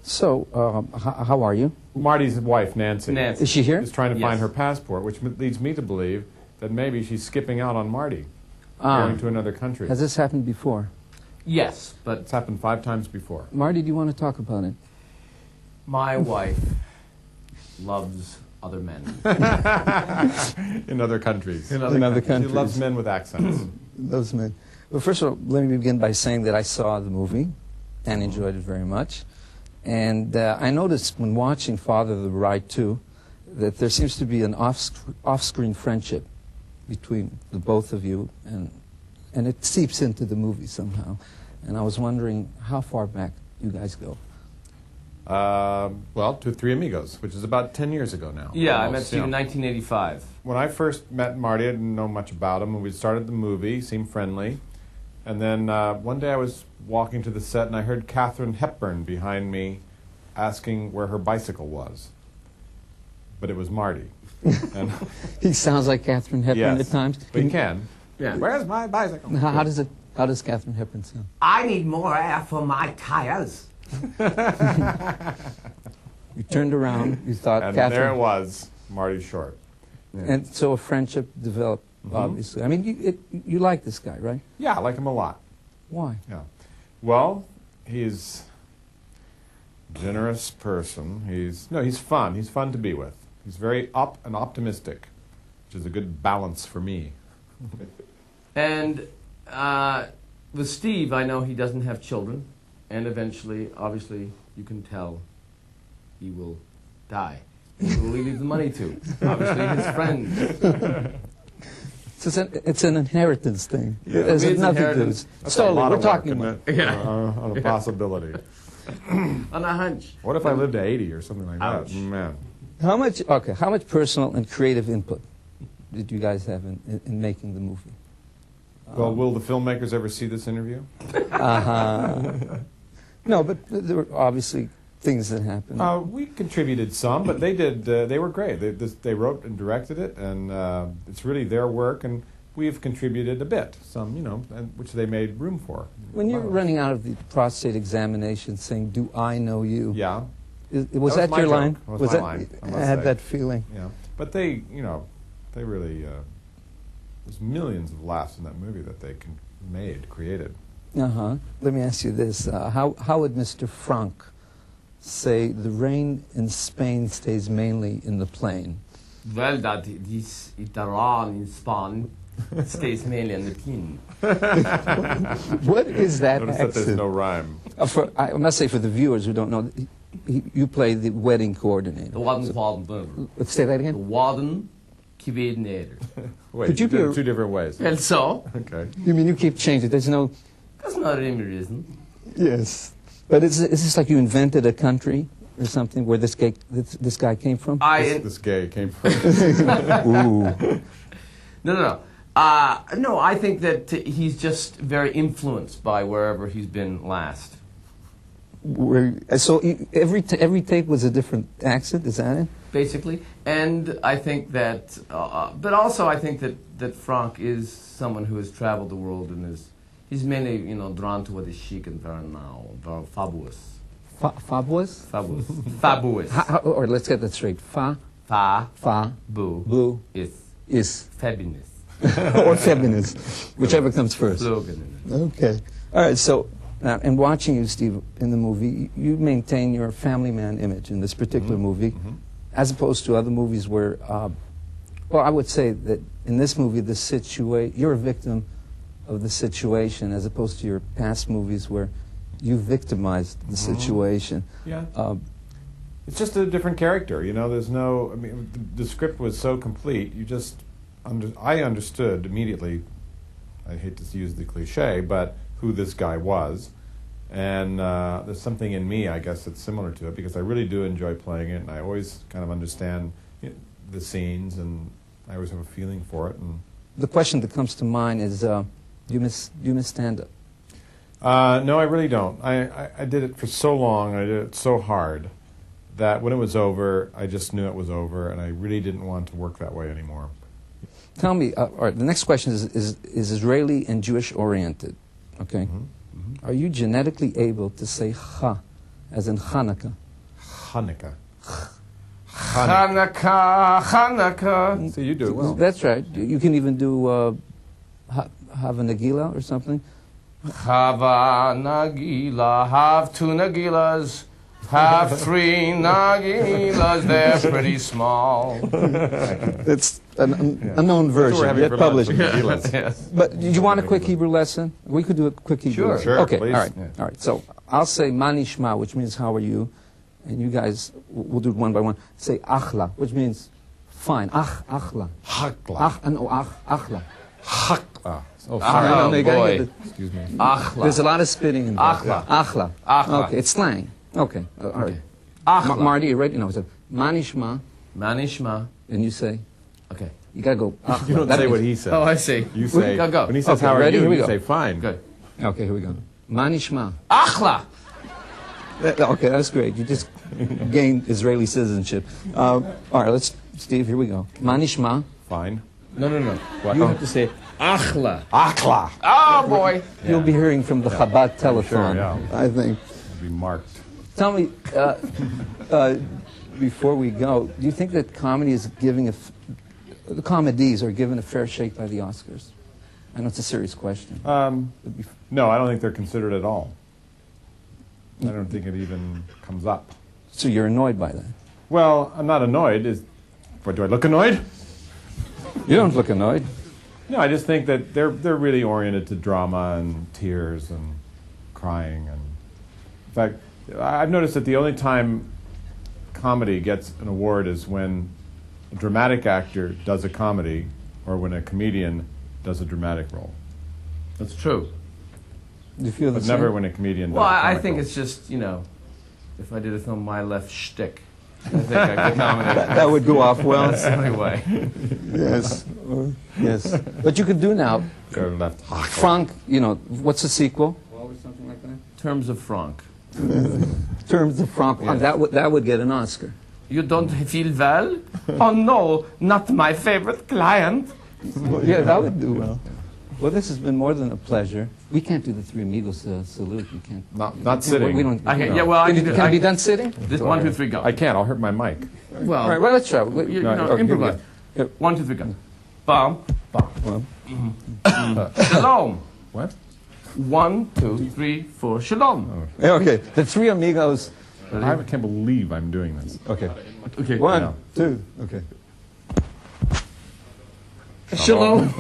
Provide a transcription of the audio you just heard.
So, how are you? Marty's wife, Nancy. Nancy. Is she here? Is trying to Yes. find her passport, which leads me to believe that maybe she's skipping out on Marty, Ah. going to another country. Has this happened before? Yes, but It's happened 5 times before. Marty, do you want to talk about it? my wife loves other men. In other countries. In other She countries. loves men with accents. Those men. Well, first of all, let me begin by saying that I saw the movie and enjoyed it very much. And I noticed when watching Father of the Bride 2 that there seems to be an off-screen friendship between the both of you, and it seeps into the movie somehow. And I was wondering how far back you guys go. Well, to Three Amigos, which is about 10 years ago now. Yeah, I met almost, Steve in yeah. 1985. When I first met Marty, I didn't know much about him. When we started the movie, seemed friendly. And then one day I was walking to the set and I heard Katharine Hepburn behind me asking where her bicycle was. But it was Marty. And He sounds like Katharine Hepburn yes, at times. but you can. Yeah. Where's my bicycle? How does Katharine Hepburn sound? I need more air for my tires. You turned around, you thought And Katharine... there it was, Marty Short. And so a friendship developed, obviously. I mean, you like this guy, right? Yeah, I like him a lot. Why? Yeah. Well, he's a generous person. He's fun. He's fun to be with. He's very up and optimistic, which is a good balance for me. And with Steve, I know he doesn't have children. And eventually, obviously, you can tell he will die. Who will he leave the money to? Obviously, his friends. It's an inheritance thing. Yeah. There's It's nothing to do. inheritance. That's Slowly, a lot we're of work, talking isn't about... it? Yeah. On a possibility. On a hunch. What if I lived to 80 or something like Ouch. that? Man. How much personal and creative input did you guys have in making the movie? Well, will the filmmakers ever see this interview? No, but there were obviously things that happened. We contributed some, but they did. They were great. They wrote and directed it, and it's really their work. And we've contributed a bit, some, which they made room for. When you're running out of the prostate examination, saying, "Do I know you?" Yeah, Was that my your joke. line? That was my line, I I must had say. that feeling. yeah. But they really. There's millions of laughs in that movie that they created. Let me ask you this: How would Mr. Frank say the rain in Spain stays mainly in the plain? Well, that this Itaran in Spain stays mainly in the tin. What is that Notice that accent? there's no rhyme. I must say, for the viewers who don't know, you play the wedding coordinator. The warden. Let's say that The again. warden coordinator. Wait, Could you you did be it a- 2 different ways. Well, so Okay. You mean you keep changing? There's no. that's not any reason. Yes. But is this like you invented a country or something where this guy came from? This gay came from. Ooh. No. No, I think that he's just very influenced by wherever he's been last. So every take was a different accent. Is that it? Basically, and I think that, but also I think that Frank is someone who has traveled the world and he's mainly drawn to what is chic and very now, very fabulous. Fabulous? Fabulous. Fabulous. Or let's get that straight. Fa Bu bu is fabulous. or feminist, whichever comes first. Slogan. Okay. All right. So, in watching you, Steve, in the movie, you maintain your family man image in this particular movie, as opposed to other movies where, well, I would say that in this movie, you're a victim of the situation, as opposed to your past movies where you victimized the situation. Yeah. It's just a different character, there's no, the script was so complete, I understood immediately, I hate to use the cliche, but who this guy was. And there's something in me, I guess, that's similar to it, because I really do enjoy playing it, and I always kind of understand the scenes, and I always have a feeling for it. And The question that comes to mind is, do you miss stand-up? No, I really don't. I did it for so long, I did it so hard, that when it was over, I just knew it was over, and I really didn't want to work that way anymore. Tell me, all right, the next question is Israeli and Jewish oriented, okay? Are you genetically able to say ha as in Hanukkah. Hanukkah. Hanukkah. So you do it well. That's right. You can even do have a Nagila or something. Have a Nagila, have 2 Nagilas, have 3 Nagilas, they're pretty small. It's a known version. We're having Yet for published. lunch with Nagilas. Yes. But did you want a quick Hebrew lesson? We could do a quick Hebrew Sure. lesson. Sure, Okay, please. all right. Yeah. All right. So I'll say manishma, which means how are you? And you guys, we'll do it one by one. Say achla, which means fine. Achla. Hakla. Achla. Hakla. Oh, Ah, sorry. no, you gotta boy. get the- Excuse me. Achla. There's a lot of spitting involved. Achla. Achla. Achla. Okay, it's slang. Okay, all right. Okay. Achla. Marty, you ready? No, it's manishma, Manishma. and you say, Okay. you gotta go. Achla. You don't That say what means- he says. Oh, I see. You say, Go. when he says, Okay, how are ready? you, Here we you go. say, fine. Good. Okay, here we go. Manishma. Achla. Okay, that's great. You just gained Israeli citizenship. All right, Steve, here we go. Manishma. Fine. No. What? You Oh. have to say Achla. Akla. Oh, boy. You'll be hearing from the Chabad telethon, yeah. I think. Be marked. Tell me, before we go, do you think that comedy is giving the comedies are given a fair shake by the Oscars? I know it's a serious question. No, I don't think they're considered at all. I don't think it even comes up. So you're annoyed by that? Well, I'm not annoyed. Do I look annoyed? You don't look annoyed. No, I just think that they're really oriented to drama and tears and crying. And in fact, I've noticed that the only time comedy gets an award is when a dramatic actor does a comedy or when a comedian does a dramatic role. That's true. Do you feel the But same? never when a comedian does Well, a I comic think role. it's just, if I did it on my left shtick, I think I could nominate That would go off well. anyway. Yes. Yes. But you could do now. Go left. Frank, what's the sequel? Or something like that? Terms of franc. Terms of Frank. Yes. That would get an Oscar. You don't feel well? Oh, no, not my favorite client. Yeah, that would do well. Well, this has been more than a pleasure. We can't do the Three Amigos salute. We can't. Not sitting. We don't. I can, yeah, well, I can, Can it be done sitting? This, 1, 2, 3, go. I can't. I'll hurt my mic. Well, All right. Well, let's try. you No, know, okay, improvise. yeah. 1, 2, 3, go. Bum, bum. Well, Shalom. What? 1, 2, 3, 4. Shalom. okay. The Three Amigos. I can't believe I'm doing this. Okay. Okay. 1, No. 2. Okay. Shalom.